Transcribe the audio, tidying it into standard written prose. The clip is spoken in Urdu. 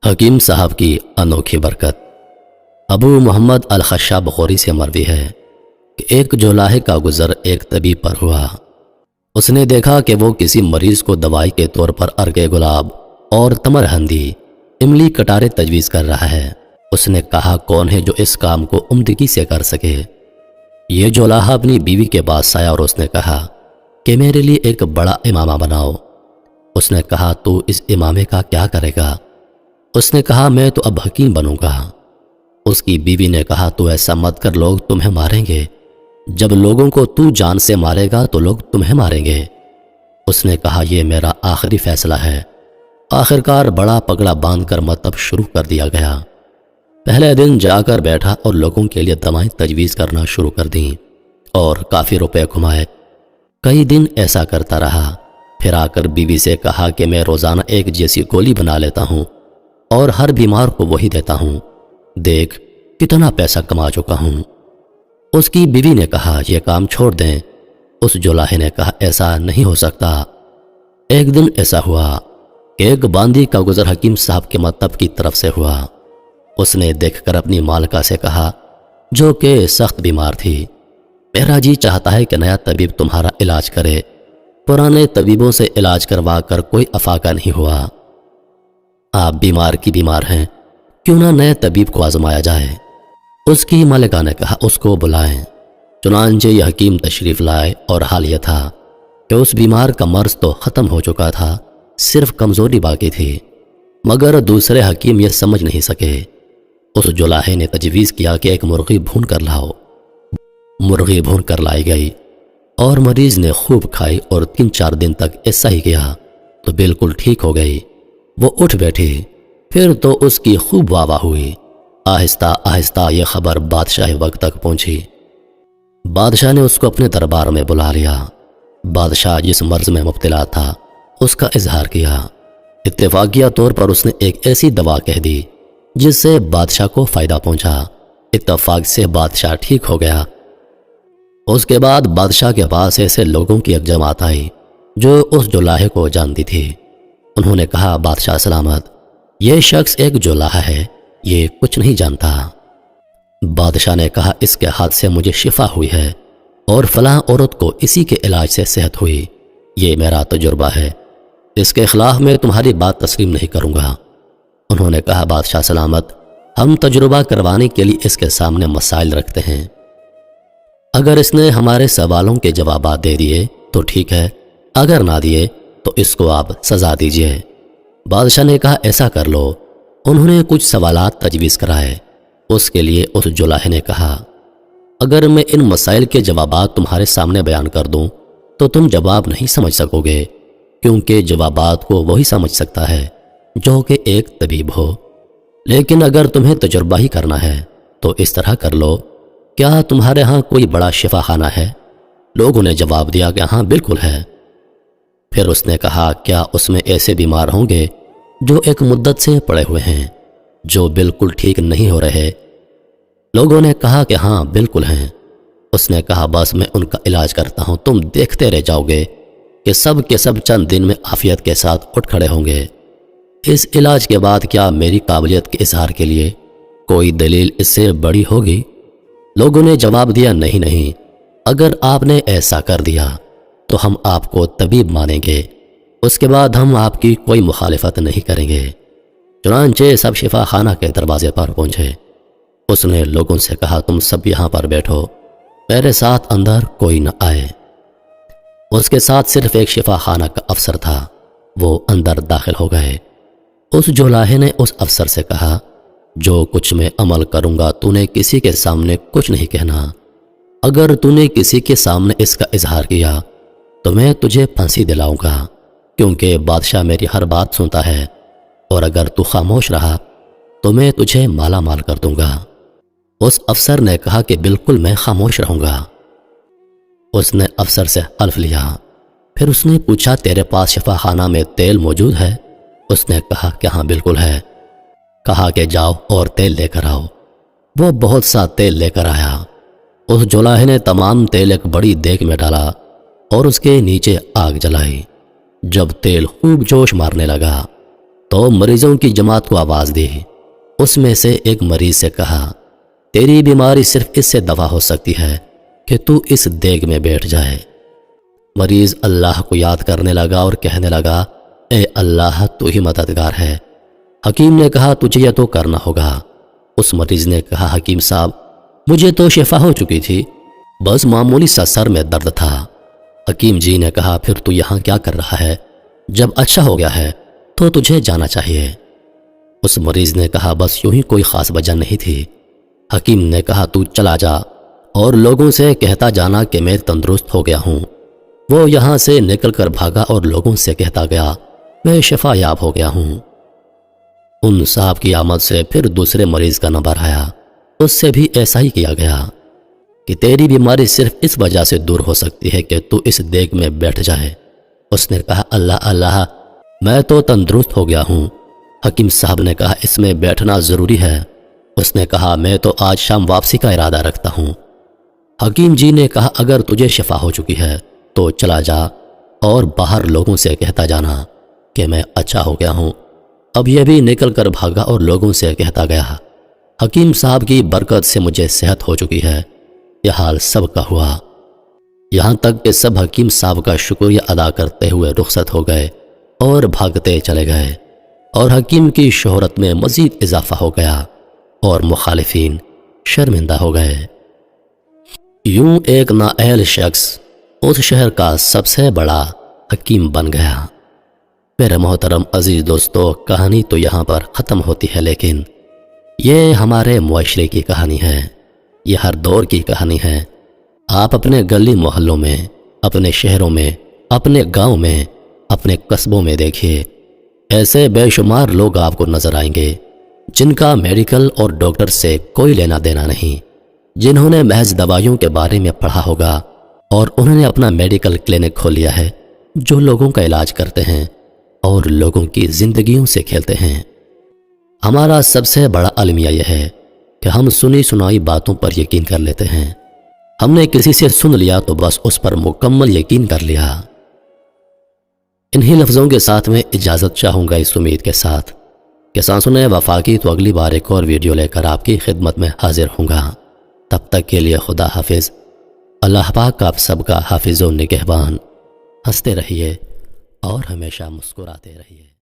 حکیم صاحب کی انوکھی برکت۔ ابو محمد الخشاب بخاری سے مروی ہے کہ ایک جولاہے کا گزر ایک طبیب پر ہوا۔ اس نے دیکھا کہ وہ کسی مریض کو دوائی کے طور پر ارگ گلاب اور تمر ہندی املی کٹارے تجویز کر رہا ہے۔ اس نے کہا کون ہے جو اس کام کو عمدگی سے کر سکے؟ یہ جولاہا اپنی بیوی کے پاس آیا اور اس نے کہا کہ میرے لیے ایک بڑا امامہ بناؤ۔ اس نے کہا تو اس امامے کا کیا کرے گا؟ اس نے کہا میں تو اب حکیم بنوں گا۔ اس کی بیوی نے کہا تو ایسا مت کر، لوگ تمہیں ماریں گے۔ جب لوگوں کو تو جان سے مارے گا تو لوگ تمہیں ماریں گے۔ اس نے کہا یہ میرا آخری فیصلہ ہے۔ آخرکار بڑا پگڑا باندھ کر مطلب شروع کر دیا گیا۔ پہلے دن جا کر بیٹھا اور لوگوں کے لیے دوائیں تجویز کرنا شروع کر دیں اور کافی روپے کمائے۔ کئی دن ایسا کرتا رہا، پھر آ کر بیوی سے کہا کہ میں روزانہ ایک جیسی گولی بنا لیتا ہوں اور ہر بیمار کو وہی دیتا ہوں، دیکھ کتنا پیسہ کما چکا ہوں۔ اس کی بیوی نے کہا یہ کام چھوڑ دیں۔ اس جولاہے نے کہا ایسا نہیں ہو سکتا۔ ایک دن ایسا ہوا کہ ایک باندی کا گزر حکیم صاحب کے مکتب کی طرف سے ہوا۔ اس نے دیکھ کر اپنی مالکہ سے کہا جو کہ سخت بیمار تھی، میرا جی چاہتا ہے کہ نیا طبیب تمہارا علاج کرے، پرانے طبیبوں سے علاج کروا کر کوئی افاقہ نہیں ہوا۔ آپ بیمار کی بیمار ہیں، کیوں نہ نئے طبیب کو آزمایا جائے؟ اس کی مالکہ نے کہا اس کو بلائیں۔ چنانچہ یہ حکیم تشریف لائے اور حال یہ تھا کہ اس بیمار کا مرض تو ختم ہو چکا تھا، صرف کمزوری باقی تھی، مگر دوسرے حکیم یہ سمجھ نہیں سکے۔ اس جولاہے نے تجویز کیا کہ ایک مرغی بھون کر لاؤ۔ مرغی بھون کر لائی گئی اور مریض نے خوب کھائی اور 3-4 دن تک ایسا ہی کیا تو بالکل ٹھیک ہو گئی۔ وہ اٹھ بیٹھی، پھر تو اس کی خوب واہ واہ ہوئی۔ آہستہ آہستہ یہ خبر بادشاہ وقت تک پہنچی۔ بادشاہ نے اس کو اپنے دربار میں بلا لیا۔ بادشاہ جس مرض میں مبتلا تھا اس کا اظہار کیا۔ اتفاقیہ طور پر اس نے ایک ایسی دوا کہہ دی جس سے بادشاہ کو فائدہ پہنچا۔ اتفاق سے بادشاہ ٹھیک ہو گیا۔ اس کے بعد بادشاہ کے پاس ایسے لوگوں کی ایک جماعت آئی جو اس جولاہے کو جانتی تھی۔ انہوں نے کہا بادشاہ سلامت، یہ شخص ایک جولاہا ہے، یہ کچھ نہیں جانتا۔ بادشاہ نے کہا اس کے ہاتھ سے مجھے شفا ہوئی ہے اور فلاں عورت کو اسی کے علاج سے صحت ہوئی، یہ میرا تجربہ ہے، اس کے خلاف میں تمہاری بات تسلیم نہیں کروں گا۔ انہوں نے کہا بادشاہ سلامت، ہم تجربہ کروانے کے لیے اس کے سامنے مسائل رکھتے ہیں، اگر اس نے ہمارے سوالوں کے جوابات دے دیے تو ٹھیک ہے، اگر نہ دیے تو اس کو آپ سزا دیجئے۔ بادشاہ نے کہا ایسا کر لو۔ انہوں نے کچھ سوالات تجویز کرائے۔ اس کے لیے اس جولاہے نے کہا اگر میں ان مسائل کے جوابات تمہارے سامنے بیان کر دوں تو تم جواب نہیں سمجھ سکو گے، کیونکہ جوابات کو وہی سمجھ سکتا ہے جو کہ ایک طبیب ہو، لیکن اگر تمہیں تجربہ ہی کرنا ہے تو اس طرح کر لو، کیا تمہارے ہاں کوئی بڑا شفا خانہ ہے؟ لوگوں نے جواب دیا کہ ہاں بالکل ہے۔ پھر اس نے کہا کیا اس میں ایسے بیمار ہوں گے جو ایک مدت سے پڑے ہوئے ہیں، جو بالکل ٹھیک نہیں ہو رہے؟ لوگوں نے کہا کہ ہاں بالکل ہیں۔ اس نے کہا بس میں ان کا علاج کرتا ہوں، تم دیکھتے رہ جاؤ گے کہ سب کے سب چند دن میں عافیت کے ساتھ اٹھ کھڑے ہوں گے۔ اس علاج کے بعد کیا میری قابلیت کے اظہار کے لیے کوئی دلیل اس سے بڑی ہوگی؟ لوگوں نے جواب دیا نہیں، اگر آپ نے ایسا کر دیا تو ہم آپ کو طبیب مانیں گے، اس کے بعد ہم آپ کی کوئی مخالفت نہیں کریں گے۔ چنانچہ سب شفا خانہ کے دروازے پر پہنچے۔ اس نے لوگوں سے کہا تم سب یہاں پر بیٹھو، میرے ساتھ اندر کوئی نہ آئے۔ اس کے ساتھ صرف ایک شفا خانہ کا افسر تھا، وہ اندر داخل ہو گئے۔ اس جولاہے نے اس افسر سے کہا جو کچھ میں عمل کروں گا تو نے کسی کے سامنے کچھ نہیں کہنا، اگر تو نے کسی کے سامنے اس کا اظہار کیا تو میں تجھے پھانسی دلاؤں گا، کیونکہ بادشاہ میری ہر بات سنتا ہے، اور اگر تو خاموش رہا تو میں تجھے مالا مال کر دوں گا۔ اس افسر نے کہا کہ بالکل میں خاموش رہوں گا۔ اس نے افسر سے حلف لیا۔ پھر اس نے پوچھا تیرے پاس شفا خانہ میں تیل موجود ہے؟ اس نے کہا کہ ہاں بالکل ہے۔ کہا کہ جاؤ اور تیل لے کر آؤ۔ وہ بہت سا تیل لے کر آیا۔ اس جولاہے نے تمام تیل ایک بڑی دیگ میں ڈالا اور اس کے نیچے آگ جلائی۔ جب تیل خوب جوش مارنے لگا تو مریضوں کی جماعت کو آواز دی۔ اس میں سے ایک مریض سے کہا، تیری بیماری صرف اس سے دوا ہو سکتی ہے کہ تو اس دیگ میں بیٹھ جائے۔ مریض اللہ کو یاد کرنے لگا اور کہنے لگا، اے اللہ تو ہی مددگار ہے۔ حکیم نے کہا، تجھے یہ تو کرنا ہوگا۔ اس مریض نے کہا، حکیم صاحب مجھے تو شفا ہو چکی تھی، بس معمولی سا سر میں درد تھا۔ حکیم جی نے کہا، پھر تو یہاں کیا کر رہا ہے؟ جب اچھا ہو گیا ہے تو تجھے جانا چاہیے۔ اس مریض نے کہا، بس یوں ہی کوئی خاص وجہ نہیں تھی۔ حکیم نے کہا، تو چلا جا اور لوگوں سے کہتا جانا کہ میں تندرست ہو گیا ہوں۔ وہ یہاں سے نکل کر بھاگا اور لوگوں سے کہتا گیا، میں شفا یاب ہو گیا ہوں۔ ان صاحب کی آمد سے پھر دوسرے مریض کا نمبر آیا، اس سے بھی ایسا ہی کیا گیا کہ تیری بیماری صرف اس وجہ سے دور ہو سکتی ہے کہ تو اس دیگ میں بیٹھ جائے۔ اس نے کہا، اللہ اللہ میں تو تندرست ہو گیا ہوں۔ حکیم صاحب نے کہا، اس میں بیٹھنا ضروری ہے۔ اس نے کہا، میں تو آج شام واپسی کا ارادہ رکھتا ہوں۔ حکیم جی نے کہا، اگر تجھے شفا ہو چکی ہے تو چلا جا اور باہر لوگوں سے کہتا جانا کہ میں اچھا ہو گیا ہوں۔ اب یہ بھی نکل کر بھاگا اور لوگوں سے کہتا گیا، حکیم صاحب کی برکت سے مجھے صحت ہو چکی ہے۔ یہ حال سب کا ہوا، یہاں تک کہ سب حکیم صاحب کا شکریہ ادا کرتے ہوئے رخصت ہو گئے اور بھاگتے چلے گئے، اور حکیم کی شہرت میں مزید اضافہ ہو گیا اور مخالفین شرمندہ ہو گئے۔ یوں ایک نااہل شخص اس شہر کا سب سے بڑا حکیم بن گیا۔ میرے محترم عزیز دوستو، کہانی تو یہاں پر ختم ہوتی ہے، لیکن یہ ہمارے معاشرے کی کہانی ہے، یہ ہر دور کی کہانی ہے۔ آپ اپنے گلی محلوں میں، اپنے شہروں میں، اپنے گاؤں میں، اپنے قصبوں میں دیکھیے، ایسے بے شمار لوگ آپ کو نظر آئیں گے جن کا میڈیکل اور ڈاکٹر سے کوئی لینا دینا نہیں، جنہوں نے محض دوائیوں کے بارے میں پڑھا ہوگا اور انہوں نے اپنا میڈیکل کلینک کھول لیا ہے جو لوگوں کا علاج کرتے ہیں اور لوگوں کی زندگیوں سے کھیلتے ہیں۔ ہمارا سب سے بڑا المیہ یہ ہے کہ ہم سنی سنائی باتوں پر یقین کر لیتے ہیں۔ ہم نے کسی سے سن لیا تو بس اس پر مکمل یقین کر لیا۔ انہی لفظوں کے ساتھ میں اجازت چاہوں گا، اس امید کے ساتھ کہ سانسوں وفاقی تو اگلی بار ایک اور ویڈیو لے کر آپ کی خدمت میں حاضر ہوں گا۔ تب تک کے لیے خدا حافظ۔ اللہ پاک آپ سب کا حافظ و نگہبان۔ ہنستے رہیے اور ہمیشہ مسکراتے رہیے۔